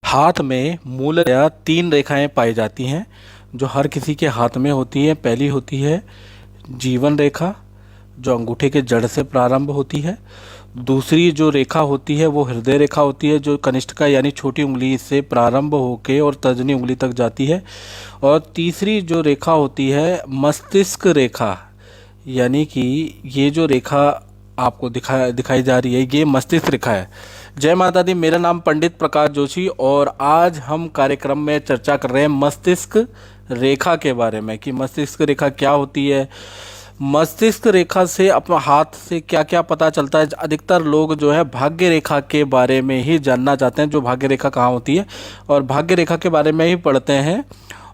हाथ में मूलतः तीन रेखाएं पाई जाती हैं जो हर किसी के हाथ में होती हैं। पहली होती है जीवन रेखा जो अंगूठे के जड़ से प्रारंभ होती है। दूसरी जो रेखा होती है वो हृदय रेखा होती है जो कनिष्ठिका यानी छोटी उंगली से प्रारंभ होकर और तर्जनी उंगली तक जाती है। और तीसरी जो रेखा होती है मस्तिष्क रेखा, यानी कि ये जो रेखा आपको दिखाई जा रही है ये मस्तिष्क रेखा है। जय माता दी, मेरा नाम पंडित प्रकाश जोशी और आज हम कार्यक्रम में चर्चा कर रहे हैं मस्तिष्क रेखा के बारे में कि मस्तिष्क रेखा क्या होती है, मस्तिष्क रेखा से अपना हाथ से क्या क्या पता चलता है। अधिकतर लोग जो है भाग्य रेखा के बारे में ही जानना चाहते हैं, जो भाग्य रेखा कहाँ होती है और भाग्य रेखा के बारे में ही पढ़ते हैं।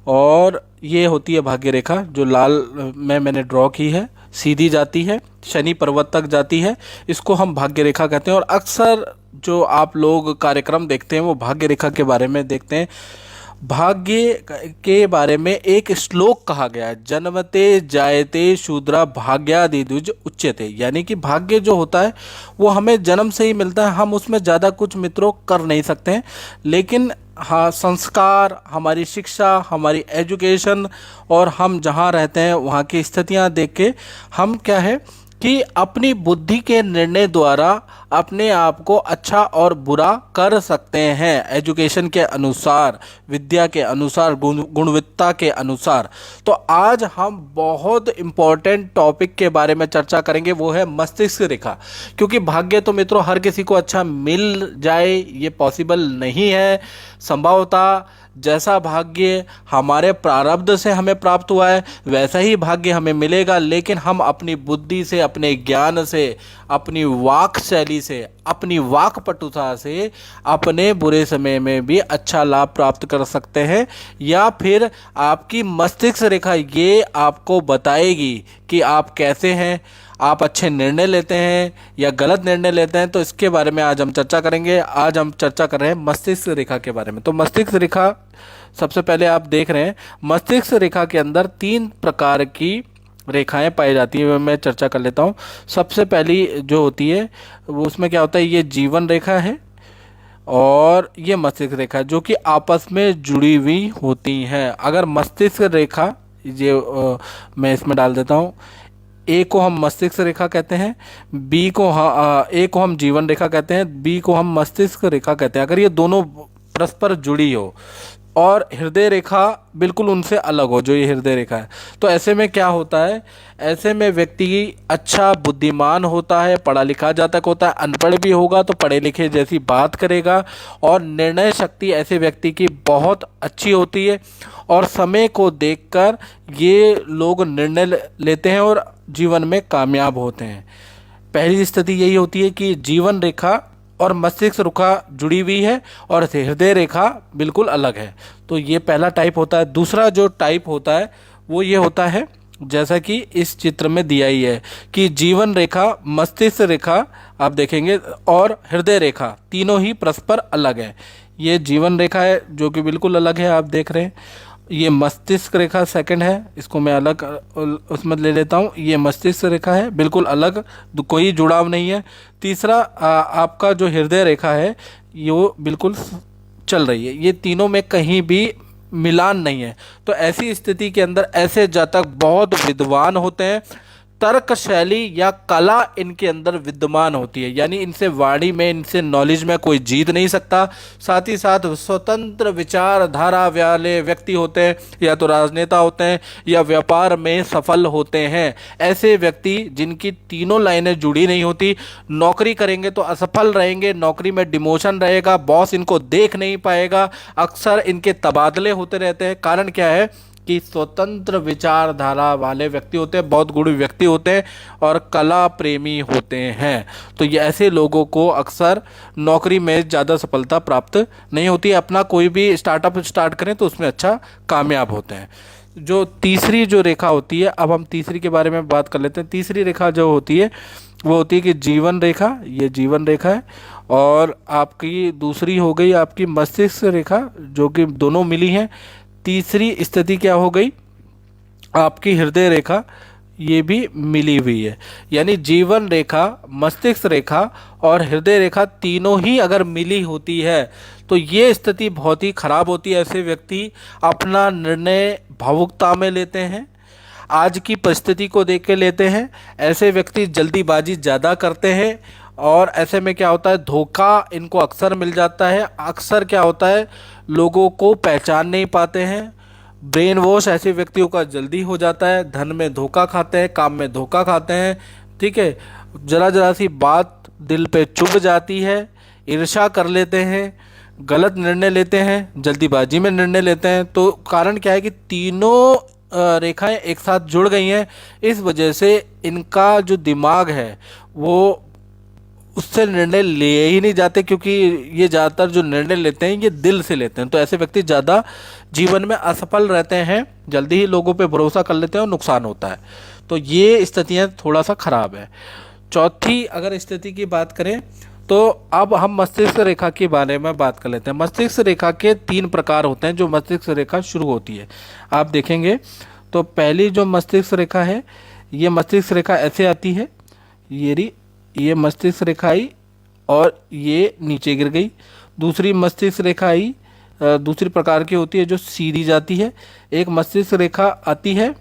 और ये होती है भाग्य रेखा जो लाल में मैंने ड्रॉ की है, सीधी जाती है, शनि पर्वत तक जाती है, इसको हम भाग्य रेखा कहते हैं। और अक्सर जो आप लोग कार्यक्रम देखते हैं वो भाग्य रेखा के बारे में देखते हैं। भाग्य के बारे में एक श्लोक कहा गया है, जन्मते जायते शूद्रा भाग्यादिद्विज उच्यते, यानी कि भाग्य जो होता है वो हमें जन्म से ही मिलता है, हम उसमें ज़्यादा कुछ मित्रों कर नहीं सकते हैं। लेकिन हाँ, संस्कार, हमारी शिक्षा, हमारी एजुकेशन और हम जहाँ रहते हैं वहाँ की स्थितियाँ देख के हम क्या है कि अपनी बुद्धि के निर्णय द्वारा अपने आप को अच्छा और बुरा कर सकते हैं, एजुकेशन के अनुसार, विद्या के अनुसार, गुणवत्ता के अनुसार। तो आज हम बहुत इम्पोर्टेंट टॉपिक के बारे में चर्चा करेंगे, वो है मस्तिष्क रेखा। क्योंकि भाग्य तो मित्रों हर किसी को अच्छा मिल जाए ये पॉसिबल नहीं है। संभवतः जैसा भाग्य हमारे प्रारब्ध से हमें प्राप्त हुआ है वैसा ही भाग्य हमें मिलेगा, लेकिन हम अपनी बुद्धि से, अपने ज्ञान से, अपनी वाक शैली से, अपनी वाक पटुता से अपने बुरे समय में भी अच्छा लाभ प्राप्त कर सकते हैं। या फिर आपकी मस्तिष्क रेखा ये आपको बताएगी कि आप कैसे हैं, आप अच्छे निर्णय लेते हैं या गलत निर्णय लेते हैं। तो इसके बारे में आज हम चर्चा करेंगे। आज हम चर्चा कर रहे हैं मस्तिष्क रेखा के बारे में। तो मस्तिष्क रेखा सबसे पहले आप देख रहे हैं, मस्तिष्क रेखा के अंदर तीन प्रकार की रेखाएं पाई जाती हैं, मैं चर्चा कर लेता हूँ। सबसे पहली जो होती है वो उसमें क्या होता है, ये जीवन रेखा है और ये मस्तिष्क रेखा जो कि आपस में जुड़ी हुई होती हैं। अगर मस्तिष्क रेखा ये मैं इसमें डाल देता हूँ, ए को हम मस्तिष्क रेखा कहते हैं, बी को ए को हम जीवन रेखा कहते हैं, बी को हम मस्तिष्क रेखा कहते हैं। अगर ये दोनों परस्पर जुड़ी हो और हृदय रेखा बिल्कुल उनसे अलग हो, जो ये हृदय रेखा है, तो ऐसे में क्या होता है, ऐसे में व्यक्ति अच्छा बुद्धिमान होता है, पढ़ा लिखा जातक होता है। अनपढ़ भी होगा तो पढ़े लिखे जैसी बात करेगा और निर्णय शक्ति ऐसे व्यक्ति की बहुत अच्छी होती है और समय को देखकर ये लोग निर्णय लेते हैं और जीवन में कामयाब होते हैं। पहली स्थिति यही होती है कि जीवन रेखा और मस्तिष्क रेखा जुड़ी हुई है और हृदय रेखा बिल्कुल अलग है। तो ये पहला टाइप होता है। दूसरा जो टाइप होता है वो ये होता है जैसा कि इस चित्र में दिया ही है कि जीवन रेखा, मस्तिष्क रेखा आप देखेंगे और हृदय रेखा तीनों ही परस्पर अलग है। ये जीवन रेखा है जो कि बिल्कुल अलग है, आप देख रहे हैं। ये मस्तिष्क रेखा सेकंड है, इसको मैं अलग उसमें ले लेता हूँ। ये मस्तिष्क रेखा है बिल्कुल अलग, कोई जुड़ाव नहीं है। तीसरा आपका जो हृदय रेखा है ये बिल्कुल चल रही है, ये तीनों में कहीं भी मिलान नहीं है। तो ऐसी स्थिति के अंदर ऐसे जातक बहुत विद्वान होते हैं, तर्क शैली या कला इनके अंदर विद्यमान होती है, यानी इनसे वाणी में, इनसे नॉलेज में कोई जीत नहीं सकता। साथ ही साथ स्वतंत्र विचारधारा वाले व्यक्ति होते हैं, या तो राजनेता होते हैं या व्यापार में सफल होते हैं। ऐसे व्यक्ति जिनकी तीनों लाइनें जुड़ी नहीं होती, नौकरी करेंगे तो असफल रहेंगे, नौकरी में डिमोशन रहेगा, बॉस इनको देख नहीं पाएगा, अक्सर इनके तबादले होते रहते हैं। कारण क्या है कि स्वतंत्र विचारधारा वाले व्यक्ति होते हैं, बहुत गुणी व्यक्ति होते हैं और कला प्रेमी होते हैं। तो ये ऐसे लोगों को अक्सर नौकरी में ज़्यादा सफलता प्राप्त नहीं होती है। अपना कोई भी स्टार्टअप स्टार्ट करें तो उसमें अच्छा कामयाब होते हैं। जो तीसरी जो रेखा होती है, अब हम तीसरी के बारे में बात कर लेते हैं। तीसरी रेखा जो होती है वो होती है कि जीवन रेखा, ये जीवन रेखा है। और आपकी दूसरी हो गई आपकी मस्तिष्क रेखा, जो कि दोनों मिली हैं। तीसरी स्थिति क्या हो गई आपकी हृदय रेखा, ये भी मिली हुई है। यानी जीवन रेखा, मस्तिष्क रेखा और हृदय रेखा तीनों ही अगर मिली होती है तो ये स्थिति बहुत ही खराब होती है। ऐसे व्यक्ति अपना निर्णय भावुकता में लेते हैं, आज की परिस्थिति को देख के लेते हैं। ऐसे व्यक्ति जल्दीबाजी ज़्यादा करते हैं और ऐसे में क्या होता है, धोखा इनको अक्सर मिल जाता है। अक्सर क्या होता है, लोगों को पहचान नहीं पाते हैं। ब्रेन वॉश ऐसे व्यक्तियों का जल्दी हो जाता है। धन में धोखा खाते हैं, काम में धोखा खाते हैं। ठीक है, जरा जरा सी बात दिल पे चुभ जाती है, ईर्ष्या कर लेते हैं, गलत निर्णय लेते हैं, जल्दीबाजी में निर्णय लेते हैं। तो कारण क्या है कि तीनों रेखाएं एक साथ जुड़ गई हैं। इस वजह से इनका जो दिमाग है वो उससे निर्णय ले ही नहीं जाते, क्योंकि ये ज़्यादातर जो निर्णय लेते हैं ये दिल से लेते हैं। तो ऐसे व्यक्ति ज़्यादा जीवन में असफल रहते हैं, जल्दी ही लोगों पे भरोसा कर लेते हैं और नुकसान होता है। तो ये स्थितियाँ थोड़ा सा खराब है। चौथी अगर स्थिति की बात करें तो अब हम मस्तिष्क रेखा के बारे में बात कर लेते हैं। मस्तिष्क रेखा के 3 प्रकार होते हैं जो मस्तिष्क रेखा शुरू होती है। आप देखेंगे तो पहली जो मस्तिष्क रेखा है, ये मस्तिष्क रेखा ऐसे आती है, ये मस्तिष्क रेखा आई और ये नीचे गिर गई। दूसरी मस्तिष्क रेखा आई, दूसरी प्रकार की होती है जो सीधी जाती है। एक मस्तिष्क रेखा आती है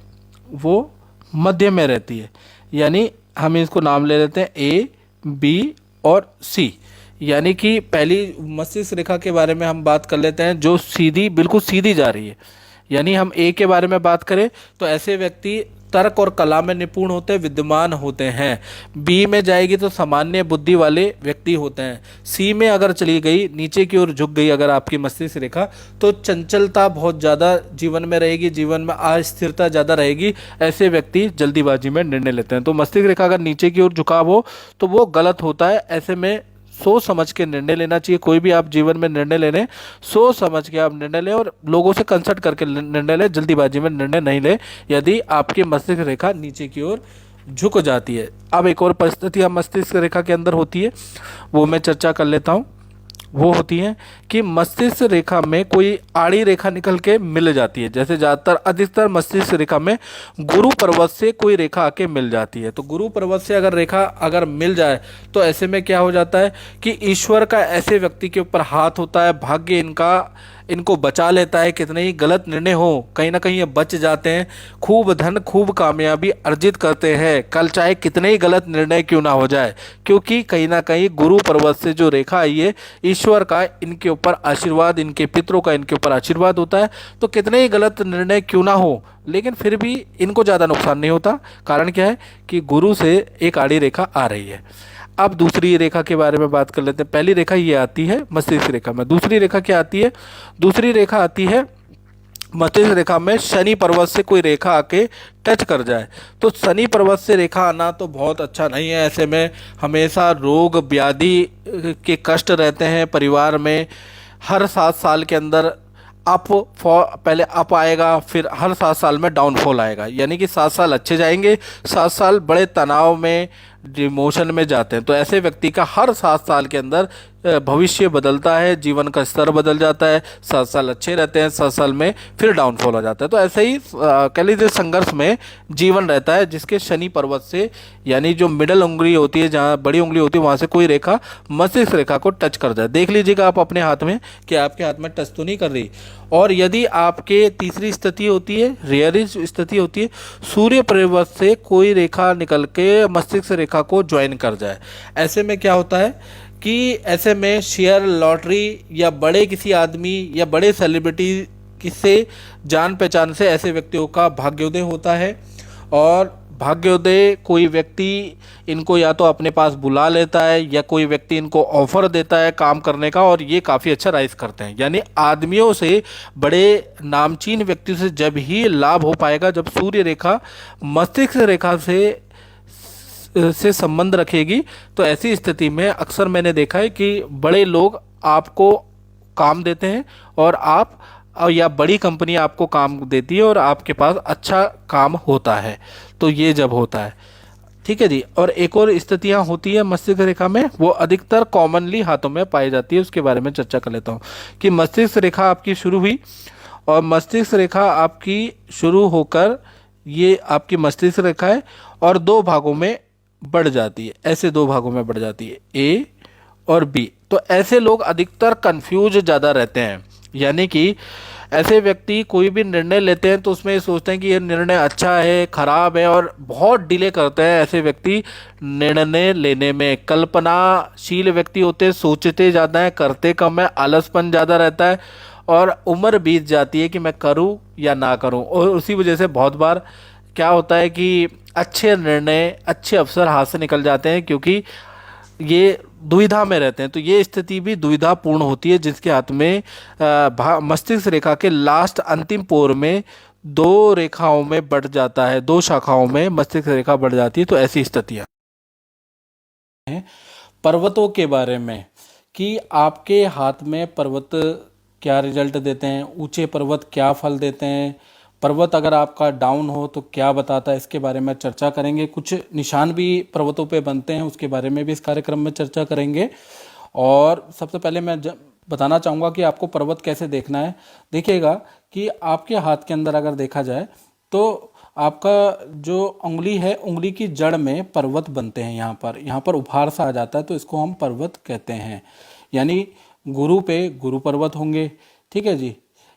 वो मध्य में रहती है, यानी हम इसको नाम ले लेते हैं ए, बी और सी। यानी कि पहली मस्तिष्क रेखा के बारे में हम बात कर लेते हैं जो सीधी, बिल्कुल सीधी जा रही है। यानी हम ए के बारे में बात करें तो ऐसे व्यक्ति तर्क और कला में निपुण होते हैं, विद्वान होते हैं। बी में जाएगी तो सामान्य बुद्धि वाले व्यक्ति होते हैं। सी में अगर चली गई, नीचे की ओर झुक गई अगर आपकी मस्तिष्क रेखा, तो चंचलता बहुत ज़्यादा जीवन में रहेगी, जीवन में अस्थिरता ज़्यादा रहेगी। ऐसे व्यक्ति जल्दीबाजी में निर्णय लेते हैं। तो मस्तिष्क रेखा अगर नीचे की ओर झुकाव हो तो वो गलत होता है। ऐसे में सोच समझ के निर्णय लेना चाहिए। कोई भी आप जीवन में निर्णय ले लें, सोच समझ के आप निर्णय लें और लोगों से कंसल्ट करके निर्णय लें, जल्दीबाजी में निर्णय नहीं लें यदि आपकी मस्तिष्क रेखा नीचे की ओर झुक जाती है। अब एक और परिस्थिति मस्तिष्क रेखा के अंदर होती है, वो मैं चर्चा कर लेता हूँ। वो होती है कि मस्तिष्क रेखा में कोई आड़ी रेखा निकल के मिल जाती है। जैसे ज़्यादातर अधिकतर मस्तिष्क रेखा में गुरु पर्वत से कोई रेखा आके मिल जाती है। तो गुरु पर्वत से अगर रेखा अगर मिल जाए तो ऐसे में क्या हो जाता है कि ईश्वर का ऐसे व्यक्ति के ऊपर हाथ होता है, भाग्य इनको बचा लेता है। कितने ही गलत निर्णय हो, कहीं ना कहीं ये बच जाते हैं, खूब धन, खूब कामयाबी अर्जित करते हैं, कल चाहे कितने ही गलत निर्णय क्यों ना हो जाए, क्योंकि कहीं ना कहीं गुरु पर्वत से जो रेखा आई है, ईश्वर का इनके ऊपर आशीर्वाद, इनके पितरों का इनके ऊपर आशीर्वाद होता है। तो कितने ही गलत निर्णय क्यों ना हो, लेकिन फिर भी इनको ज़्यादा नुकसान नहीं होता। कारण क्या है कि गुरु से एक आड़ी रेखा आ रही है। अब दूसरी रेखा के बारे में बात कर लेते हैं। पहली रेखा ये आती है मस्तिष्क रेखा में। दूसरी रेखा क्या आती है? दूसरी रेखा आती है मस्तिष्क रेखा में शनि पर्वत से कोई रेखा आके टच कर जाए। तो शनि पर्वत से रेखा आना तो बहुत अच्छा नहीं है। ऐसे में हमेशा रोग व्याधि के कष्ट रहते हैं परिवार में। हर 7 साल के अंदर पहले अप आएगा, फिर हर 7 साल में डाउनफॉल आएगा। यानी कि 7 साल अच्छे जाएंगे, 7 साल बड़े तनाव में, डिमोशन में जाते हैं। तो ऐसे व्यक्ति का हर 7 साल के अंदर भविष्य बदलता है, जीवन का स्तर बदल जाता है। 7 साल अच्छे रहते हैं, 7 साल में फिर डाउनफॉल हो जाता है। तो ऐसे ही कह लीजिए संघर्ष में जीवन रहता है, जिसके शनि पर्वत से, यानी जो मिडल उंगली होती है, जहाँ बड़ी उंगली होती है, वहाँ से कोई रेखा मस्तिष्क रेखा को टच कर जाए। देख लीजिएगा आप अपने हाथ में कि आपके हाथ में टच तो नहीं कर रही। और यदि आपके तीसरी स्थिति होती है, रेयरिश स्थिति होती है, सूर्य पर्वत से कोई रेखा निकल के मस्तिष्क रेखा को ज्वाइन कर जाए। ऐसे में क्या होता है कि ऐसे में शेयर, लॉटरी या बड़े किसी आदमी या बड़े सेलिब्रिटी किससे जान पहचान से ऐसे व्यक्तियों का भाग्योदय होता है। और भाग्योदय कोई व्यक्ति इनको या तो अपने पास बुला लेता है या कोई व्यक्ति इनको ऑफर देता है काम करने का, और ये काफ़ी अच्छा राइज करते हैं। यानी आदमियों से, बड़े नामचीन व्यक्तियों से जब ही लाभ हो पाएगा जब सूर्य रेखा मस्तिष्क रेखा से संबंध रखेगी। तो ऐसी स्थिति में अक्सर मैंने देखा है कि बड़े लोग आपको काम देते हैं और या बड़ी कंपनी आपको काम देती है और आपके पास अच्छा काम होता है। तो ये जब होता है, ठीक है जी। और एक और स्थितियाँ होती है मस्तिष्क रेखा में, वो अधिकतर कॉमनली हाथों में पाई जाती है। उसके बारे में चर्चा कर लेता हूँ कि मस्तिष्क रेखा आपकी शुरू हुई और मस्तिष्क रेखा आपकी शुरू होकर ये आपकी मस्तिष्क रेखा है और दो भागों में बढ़ जाती है, ऐसे दो भागों में बढ़ जाती है, ए और बी। तो ऐसे लोग अधिकतर कंफ्यूज ज़्यादा रहते हैं, यानी कि ऐसे व्यक्ति कोई भी निर्णय लेते हैं तो उसमें ये सोचते हैं कि ये निर्णय अच्छा है खराब है, और बहुत डिले करते हैं ऐसे व्यक्ति निर्णय लेने में। कल्पनाशील व्यक्ति होते हैं, सोचते ज़्यादा हैं, करते कम है, आलसपन ज़्यादा रहता है, और उम्र बीत जाती है कि मैं करूं या ना करूं। और उसी वजह से बहुत बार क्या होता है कि अच्छे निर्णय, अच्छे अवसर हाथ से निकल जाते हैं, क्योंकि ये दुविधा में रहते हैं। तो ये स्थिति भी दुविधापूर्ण होती है, जिसके हाथ में मस्तिष्क रेखा के लास्ट अंतिम पोर में दो रेखाओं में बढ़ जाता है, दो शाखाओं में मस्तिष्क रेखा बढ़ जाती है। तो ऐसी स्थितियां हैं। पर्वतों के बारे में कि आपके हाथ में पर्वत क्या रिजल्ट देते हैं, ऊंचे पर्वत क्या फल देते हैं, पर्वत अगर आपका डाउन हो तो क्या बताता है, इसके बारे में चर्चा करेंगे। कुछ निशान भी पर्वतों पे बनते हैं, उसके बारे में भी इस कार्यक्रम में चर्चा करेंगे। और सबसे पहले मैं बताना चाहूँगा कि आपको पर्वत कैसे देखना है। देखिएगा कि आपके हाथ के अंदर अगर देखा जाए तो आपका जो उंगली है, उंगली की जड़ में पर्वत बनते हैं। यहाँ पर उभार सा आ जाता है, तो इसको हम पर्वत कहते हैं। यानी गुरु पे गुरु पर्वत होंगे, ठीक है जी।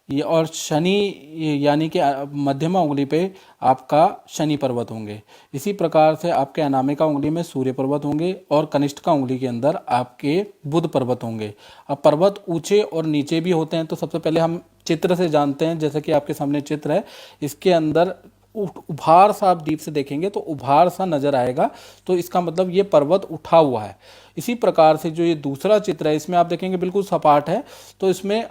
ये और शनि यानी कि मध्यमा उंगली पे आपका शनि पर्वत होंगे। इसी प्रकार से आपके अनामिका उंगली में सूर्य पर्वत होंगे, और कनिष्ठिका उंगली के अंदर आपके बुध पर्वत होंगे। अब पर्वत ऊंचे और नीचे भी होते हैं, तो सबसे पहले हम चित्र से जानते हैं। जैसे कि आपके सामने चित्र है, इसके अंदर उभार सा आप डीप से देखेंगे तो उभार सा नजर आएगा, तो इसका मतलब ये पर्वत उठा हुआ है। इसी प्रकार से जो ये दूसरा चित्र है, इसमें आप देखेंगे बिल्कुल सपाट है, तो इसमें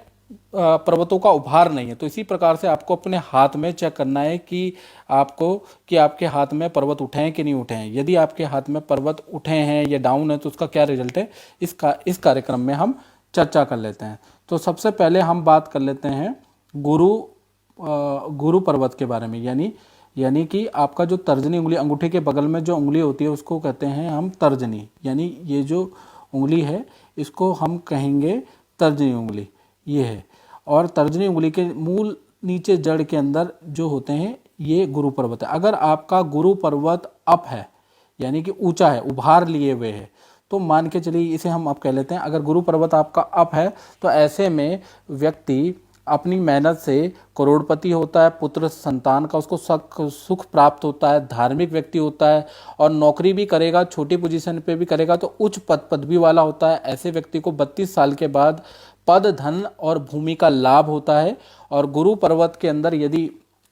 पर्वतों का उभार नहीं है। तो इसी प्रकार से आपको अपने हाथ में चेक करना है कि आपके हाथ में पर्वत उठे हैं कि नहीं उठे हैं। यदि आपके हाथ में पर्वत उठे हैं या डाउन है तो उसका क्या रिजल्ट है, इस कार्यक्रम में हम चर्चा कर लेते हैं। तो सबसे पहले हम बात कर लेते हैं गुरु पर्वत के बारे में। यानी कि आपका जो तर्जनी उंगली, अंगूठे के बगल में जो उंगली होती है उसको कहते हैं हम तर्जनी। यानी ये जो उंगली है इसको हम कहेंगे तर्जनी उंगली, ये है। और तर्जनी उंगली के मूल नीचे जड़ के अंदर जो होते हैं ये गुरु पर्वत है। अगर आपका गुरु पर्वत अप है, यानी कि ऊंचा है, उभार लिए हुए है, तो मान के चलिए इसे हम अप कह लेते हैं। अगर गुरु पर्वत आपका अप है तो ऐसे में व्यक्ति अपनी मेहनत से करोड़पति होता है, पुत्र संतान का उसको सुख प्राप्त होता है, धार्मिक व्यक्ति होता है, और नौकरी भी करेगा, छोटी पोजीशन पे भी करेगा तो उच्च पदवी वाला होता है। ऐसे व्यक्ति को 32 साल के बाद पद, धन और भूमि का लाभ होता है। और गुरु पर्वत के अंदर यदि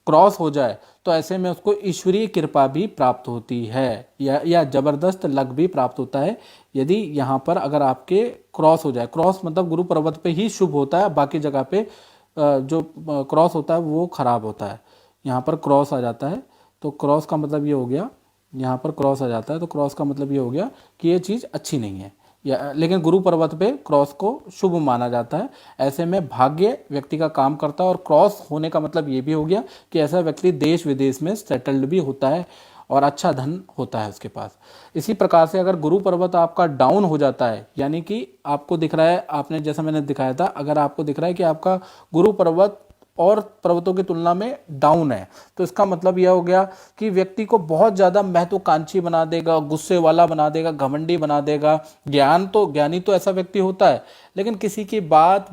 क्रॉस हो जाए तो ऐसे में उसको ईश्वरीय कृपा भी प्राप्त होती है, या जबरदस्त लक भी प्राप्त होता है। यदि यहाँ पर अगर आपके क्रॉस हो जाए, क्रॉस मतलब गुरु पर्वत पे ही शुभ होता है, बाकी जगह पे जो क्रॉस होता है वो खराब होता है। यहाँ पर क्रॉस आ जाता है तो क्रॉस का मतलब ये हो गया, यहाँ पर क्रॉस आ जाता है तो क्रॉस का मतलब ये हो गया कि ये चीज़ अच्छी नहीं है। लेकिन गुरु पर्वत पे क्रॉस को शुभ माना जाता है। ऐसे में भाग्य व्यक्ति का काम करता है, और क्रॉस होने का मतलब ये भी हो गया कि ऐसा व्यक्ति देश विदेश में सेटल्ड भी होता है और अच्छा धन होता है उसके पास। इसी प्रकार से अगर गुरु पर्वत आपका डाउन हो जाता है, यानी कि आपको दिख रहा है, आपने जैसा मैंने दिखाया था, अगर आपको दिख रहा है कि आपका गुरु पर्वत और पर्वतों की तुलना में डाउन है, तो इसका मतलब यह हो गया कि व्यक्ति को बहुत ज़्यादा महत्वाकांक्षी बना देगा, गुस्से वाला बना देगा, घमंडी बना देगा। ज्ञानी तो ऐसा व्यक्ति होता है, लेकिन किसी की बात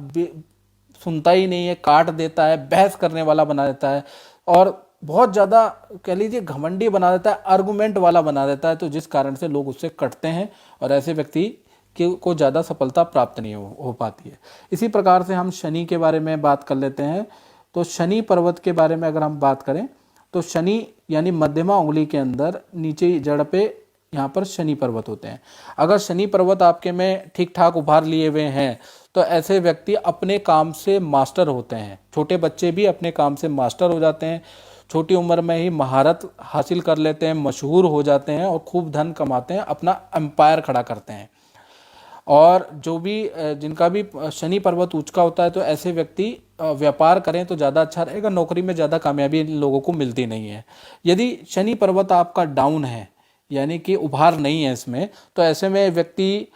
सुनता ही नहीं है, काट देता है, बहस करने वाला बना देता है, और बहुत ज़्यादा कह लीजिए घमंडी बना देता है, आर्गुमेंट वाला बना देता है। तो जिस कारण से लोग उससे कटते हैं, और ऐसे व्यक्ति को ज़्यादा सफलता प्राप्त नहीं हो पाती है। इसी प्रकार से हम शनि के बारे में बात कर लेते हैं। तो शनि पर्वत के बारे में अगर हम बात करें तो शनि यानी मध्यमा उंगली के अंदर नीचे जड़ पे यहाँ पर शनि पर्वत होते हैं। अगर शनि पर्वत आपके में ठीक ठाक उभार लिए हुए हैं तो ऐसे व्यक्ति अपने काम से मास्टर होते हैं। छोटे बच्चे भी अपने काम से मास्टर हो जाते हैं, छोटी उम्र में ही महारत हासिल कर लेते हैं, मशहूर हो जाते हैं और खूब धन कमाते हैं, अपना एम्पायर खड़ा करते हैं। और जो भी जिनका भी शनि पर्वत ऊंचा होता है तो ऐसे व्यक्ति व्यापार करें तो ज़्यादा अच्छा रहेगा, नौकरी में ज़्यादा कामयाबी इन लोगों को मिलती नहीं है। यदि शनि पर्वत आपका डाउन है, यानी कि उभार नहीं है इसमें, तो ऐसे में व्यक्ति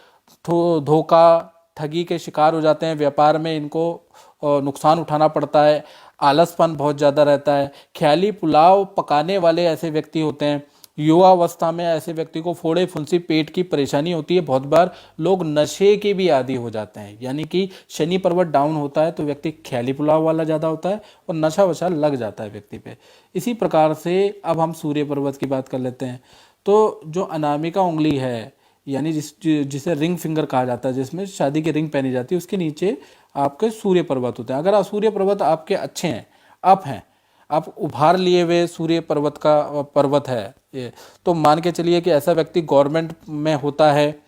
धोखा ठगी के शिकार हो जाते हैं। व्यापार में इनको नुकसान उठाना पड़ता है। आलसपन बहुत ज़्यादा रहता है, ख्याली पुलाव पकाने वाले ऐसे व्यक्ति होते हैं। युवावस्था में ऐसे व्यक्ति को फोड़े फुंसी पेट की परेशानी होती है। बहुत बार लोग नशे के भी आदी हो जाते हैं, यानी कि शनि पर्वत डाउन होता है तो व्यक्ति ख्याली पुलाव वाला ज़्यादा होता है और नशा वशा लग जाता है व्यक्ति पे। इसी प्रकार से अब हम सूर्य पर्वत की बात कर लेते हैं। तो जो अनामिका उंगली है, यानी जिसे रिंग फिंगर कहा जाता है, जिसमें शादी की रिंग पहनी जाती है, उसके नीचे आपके सूर्य पर्वत होते हैं। अगर सूर्य पर्वत आपके अच्छे हैं, अप हैं, आप उभार लिए हुए सूर्य पर्वत का पर्वत है ये, तो मान के चलिए कि ऐसा व्यक्ति गवर्नमेंट में होता है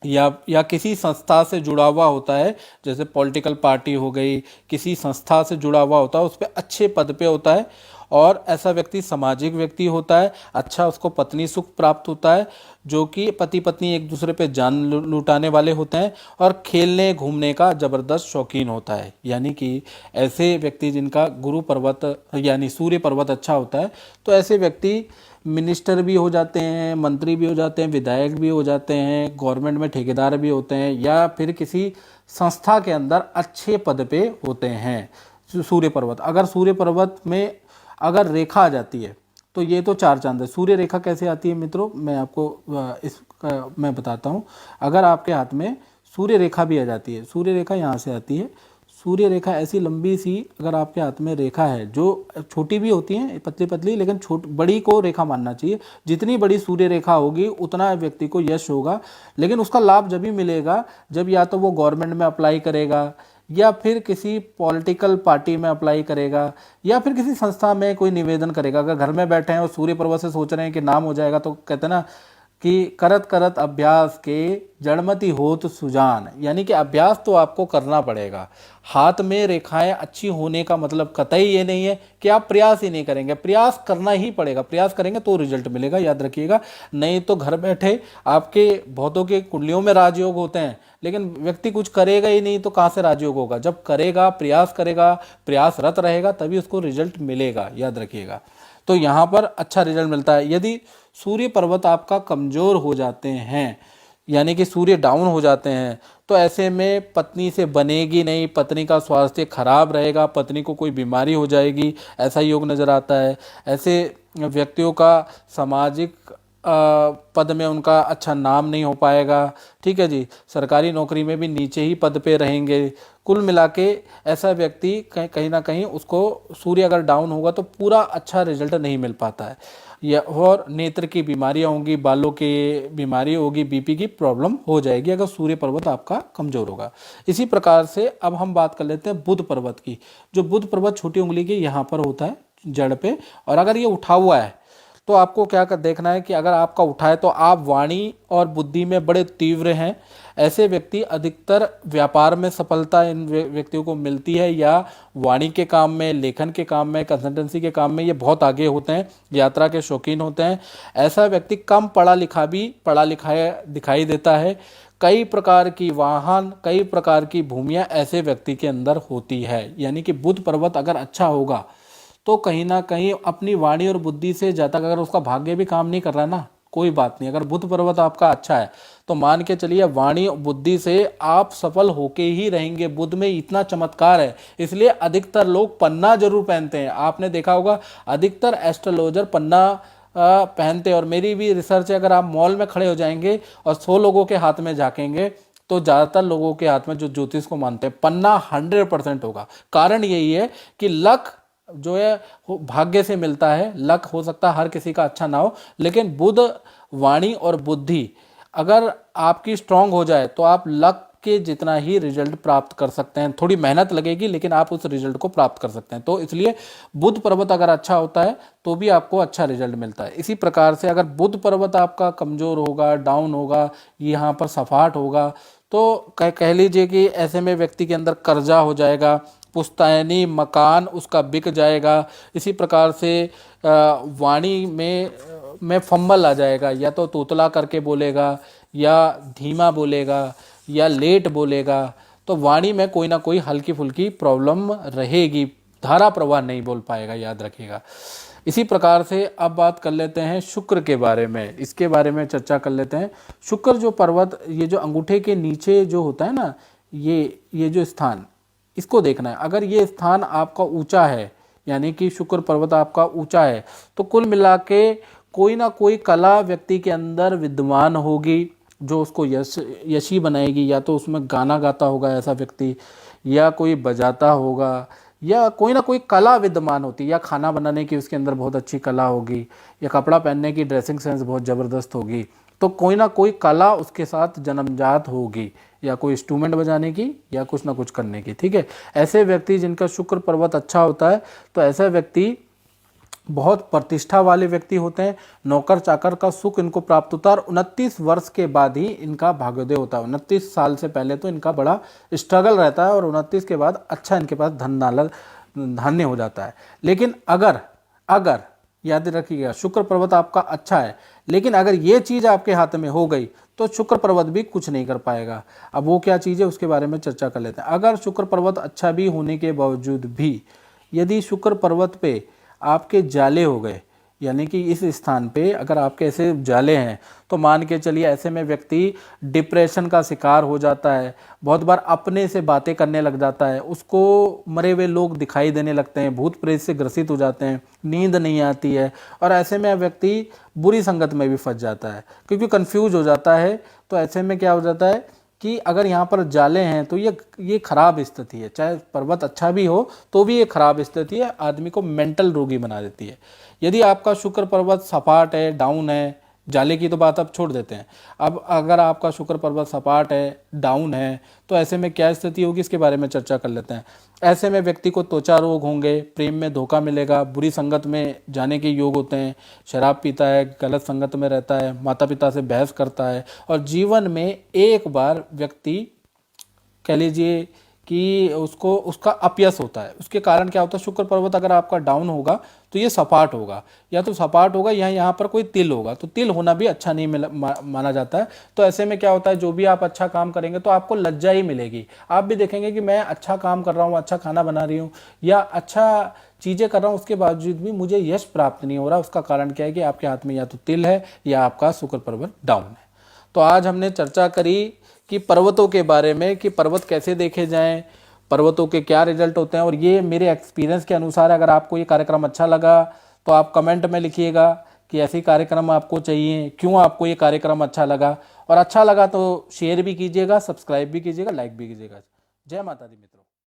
या किसी संस्था से जुड़ा हुआ होता है, जैसे पॉलिटिकल पार्टी हो गई, किसी संस्था से जुड़ा हुआ होता है, उस पर अच्छे पद पे होता है। और ऐसा व्यक्ति सामाजिक व्यक्ति होता है, अच्छा उसको पत्नी सुख प्राप्त होता है, जो कि पति पत्नी एक दूसरे पे जान लुटाने वाले होते हैं, और खेलने घूमने का जबरदस्त शौकीन होता है। यानी कि ऐसे व्यक्ति जिनका गुरु पर्वत यानी सूर्य पर्वत अच्छा होता है, तो ऐसे व्यक्ति मिनिस्टर भी हो जाते हैं, मंत्री भी हो जाते हैं, विधायक भी हो जाते हैं, गवर्नमेंट में ठेकेदार भी होते हैं, या फिर किसी संस्था के अंदर अच्छे पद पे होते हैं। सूर्य पर्वत, अगर सूर्य पर्वत में अगर रेखा आ जाती है तो ये तो चार चांद है। सूर्य रेखा कैसे आती है मित्रों, मैं आपको मैं बताता हूँ। अगर आपके हाथ में सूर्य रेखा भी आ जाती है, सूर्य रेखा यहाँ से आती है, सूर्य रेखा ऐसी लंबी सी अगर आपके हाथ में रेखा है, जो छोटी भी होती है पतली पतली, लेकिन बड़ी को रेखा मानना चाहिए। जितनी बड़ी सूर्य रेखा होगी उतना व्यक्ति को यश होगा, लेकिन उसका लाभ जब भी मिलेगा जब या तो वो गवर्नमेंट में अप्लाई करेगा, या फिर किसी पॉलिटिकल पार्टी में अप्लाई करेगा, या फिर किसी संस्था में कोई निवेदन करेगा। अगर घर में बैठे हैं और सूर्य पर्वत से सोच रहे हैं कि नाम हो जाएगा, तो कहते हैं ना कि करत करत अभ्यास के जड़मति होत सुजान, यानी कि अभ्यास तो आपको करना पड़ेगा। हाथ में रेखाएं अच्छी होने का मतलब कतई ये नहीं है कि आप प्रयास ही नहीं करेंगे, प्रयास करना ही पड़ेगा। प्रयास करेंगे तो रिजल्ट मिलेगा, याद रखिएगा। नहीं तो घर बैठे आपके बहुतों के कुंडलियों में राजयोग होते हैं, लेकिन व्यक्ति कुछ करेगा ही नहीं तो कहाँ से राजयोग होगा। जब करेगा, प्रयासरत रहेगा, तभी उसको रिजल्ट मिलेगा, याद रखिएगा। तो यहाँ पर अच्छा रिजल्ट मिलता है। यदि सूर्य पर्वत आपका कमजोर हो जाते हैं, यानी कि सूर्य डाउन हो जाते हैं, तो ऐसे में पत्नी से बनेगी नहीं, पत्नी का स्वास्थ्य खराब रहेगा, पत्नी को कोई बीमारी हो जाएगी, ऐसा योग नज़र आता है। ऐसे व्यक्तियों का सामाजिक पद में उनका अच्छा नाम नहीं हो पाएगा, ठीक है जी। सरकारी नौकरी में भी नीचे ही पद पे रहेंगे। कुल मिला के ऐसा व्यक्ति कहीं ना कहीं उसको सूर्य अगर डाउन होगा तो पूरा अच्छा रिजल्ट नहीं मिल पाता है। या और नेत्र की बीमारियां होंगी, बालों की बीमारी होगी, बीपी की प्रॉब्लम हो जाएगी अगर सूर्य पर्वत आपका कमजोर होगा। इसी प्रकार से अब हम बात कर लेते हैं बुध पर्वत की। जो बुध पर्वत छोटी उंगली के यहाँ पर होता है जड़ पे, और अगर ये उठा हुआ है तो आपको क्या कर देखना है कि अगर आपका उठा है तो आप वाणी और बुद्धि में बड़े तीव्र हैं। ऐसे व्यक्ति अधिकतर व्यापार में सफलता इन व्यक्तियों को मिलती है, या वाणी के काम में, लेखन के काम में, कंसल्टेंसी के काम में ये बहुत आगे होते हैं, यात्रा के शौकीन होते हैं। ऐसा व्यक्ति कम पढ़ा लिखा भी पढ़ा लिखा दिखाई देता है। कई प्रकार की वाहन, कई प्रकार की भूमियाँ ऐसे व्यक्ति के अंदर होती है। यानी कि बुध पर्वत अगर अच्छा होगा तो कहीं ना कहीं अपनी वाणी और बुद्धि से ज़्यादा, अगर उसका भाग्य भी काम नहीं कर रहा ना, कोई बात नहीं, अगर बुध पर्वत आपका अच्छा है तो मान के चलिए वाणी और बुद्धि से आप सफल होके ही रहेंगे। बुध में इतना चमत्कार है, इसलिए अधिकतर लोग पन्ना जरूर पहनते हैं। आपने देखा होगा अधिकतर एस्ट्रोलॉजर पन्ना पहनते हैं। और मेरी भी रिसर्च है, अगर आप मॉल में खड़े हो जाएंगे और 100 लोगों के हाथ में झांकेंगे तो ज़्यादातर लोगों के हाथ में जो ज्योतिष को मानते हैं पन्ना 100% होगा। कारण यही है कि लक जो है भाग्य से मिलता है। लक हो सकता है हर किसी का अच्छा ना हो, लेकिन बुध, वाणी और बुद्धि अगर आपकी स्ट्रांग हो जाए तो आप लक के जितना ही रिजल्ट प्राप्त कर सकते हैं। थोड़ी मेहनत लगेगी लेकिन आप उस रिजल्ट को प्राप्त कर सकते हैं। तो इसलिए बुध पर्वत अगर अच्छा होता है तो भी आपको अच्छा रिजल्ट मिलता है। इसी प्रकार से अगर बुध पर्वत आपका कमजोर होगा, डाउन होगा, यहाँ पर सफाट होगा, तो कह लीजिए कि ऐसे में व्यक्ति के अंदर कर्जा हो जाएगा, पुश्तैनी मकान उसका बिक जाएगा। इसी प्रकार से वाणी में फंबल आ जाएगा, या तो तोतला करके बोलेगा, या धीमा बोलेगा, या लेट बोलेगा। तो वाणी में कोई ना कोई हल्की फुल्की प्रॉब्लम रहेगी, धारा प्रवाह नहीं बोल पाएगा, याद रखिएगा। इसी प्रकार से अब बात कर लेते हैं शुक्र के बारे में, इसके बारे में चर्चा कर लेते हैं। शुक्र जो पर्वत, ये जो अंगूठे के नीचे जो होता है ना, ये जो स्थान, इसको देखना है। अगर ये स्थान आपका ऊंचा है, यानी कि शुक्र पर्वत आपका ऊंचा है, तो कुल मिला के कोई ना कोई कला व्यक्ति के अंदर विद्यमान होगी जो उसको यशी बनाएगी। या तो उसमें गाना गाता होगा ऐसा व्यक्ति, या कोई बजाता होगा, या कोई ना कोई कला विद्यमान होती है, या खाना बनाने की उसके अंदर बहुत अच्छी कला होगी, या कपड़ा पहनने की ड्रेसिंग सेंस बहुत ज़बरदस्त होगी। तो कोई ना कोई कला उसके साथ जन्मजात होगी, या कोई इंस्ट्रूमेंट बजाने की, या कुछ ना कुछ करने की। ठीक है, ऐसे व्यक्ति जिनका शुक्र पर्वत अच्छा होता है, तो ऐसे व्यक्ति बहुत प्रतिष्ठा वाले व्यक्ति होते हैं। नौकर चाकर का सुख इनको प्राप्त होता है, और 29 वर्ष के बाद ही इनका भाग्योदय होता है। 29 साल से पहले तो इनका बड़ा स्ट्रगल रहता है, और 29 के बाद अच्छा इनके पास धन्य हो जाता है। लेकिन अगर अगर याद रखिएगा, शुक्र पर्वत आपका अच्छा है, लेकिन अगर ये चीज़ आपके हाथ में हो गई तो शुक्र पर्वत भी कुछ नहीं कर पाएगा। अब वो क्या चीज़ है उसके बारे में चर्चा कर लेते हैं। अगर शुक्र पर्वत अच्छा भी होने के बावजूद भी यदि शुक्र पर्वत पे आपके जाले हो गए, यानी कि इस स्थान पे अगर आपके ऐसे जाले हैं, तो मान के चलिए ऐसे में व्यक्ति डिप्रेशन का शिकार हो जाता है, बहुत बार अपने से बातें करने लग जाता है, उसको मरे हुए लोग दिखाई देने लगते हैं, भूत प्रेत से ग्रसित हो जाते हैं, नींद नहीं आती है, और ऐसे में व्यक्ति बुरी संगत में भी फंस जाता है क्योंकि कंफ्यूज हो जाता है। तो ऐसे में क्या हो जाता है कि अगर यहाँ पर जाले हैं तो ये खराब स्थिति है। चाहे पर्वत अच्छा भी हो तो भी ये खराब स्थिति है, आदमी को मेंटल रोगी बना देती है। यदि आपका शुक्र पर्वत सपाट है, डाउन है, जाले की तो बात अब छोड़ देते हैं, अब अगर आपका शुक्र पर्वत सपाट है, डाउन है, तो ऐसे में क्या स्थिति होगी इसके बारे में चर्चा कर लेते हैं। ऐसे में व्यक्ति को त्वचा रोग होंगे, प्रेम में धोखा मिलेगा, बुरी संगत में जाने के योग होते हैं, शराब पीता है, गलत संगत में रहता है, माता पिता से बहस करता है, और जीवन में एक बार व्यक्ति कह लीजिए कि उसका अपयश होता है। उसके कारण क्या होता है, शुक्र पर्वत अगर आपका डाउन होगा तो ये सपाट होगा, या तो सपाट होगा या यहाँ पर कोई तिल होगा, तो तिल होना भी अच्छा नहीं माना जाता है। तो ऐसे में क्या होता है, जो भी आप अच्छा काम करेंगे तो आपको लज्जा ही मिलेगी। आप भी देखेंगे कि मैं अच्छा काम कर रहा हूँ, अच्छा खाना बना रही हूँ, या अच्छा चीज़ें कर रहा हूँ, उसके बावजूद भी मुझे यश प्राप्त नहीं हो रहा। उसका कारण क्या है कि आपके हाथ में या तो तिल है या आपका शुक्र पर्वत डाउन है। तो आज हमने चर्चा करी कि पर्वतों के बारे में, कि पर्वत कैसे देखे जाएं, पर्वतों के क्या रिजल्ट होते हैं, और ये मेरे एक्सपीरियंस के अनुसार। अगर आपको ये कार्यक्रम अच्छा लगा तो आप कमेंट में लिखिएगा कि ऐसी कार्यक्रम आपको चाहिए, क्यों आपको ये कार्यक्रम अच्छा लगा, और अच्छा लगा तो शेयर भी कीजिएगा, सब्सक्राइब भी कीजिएगा, लाइक भी कीजिएगा। जय माता दी मित्रों।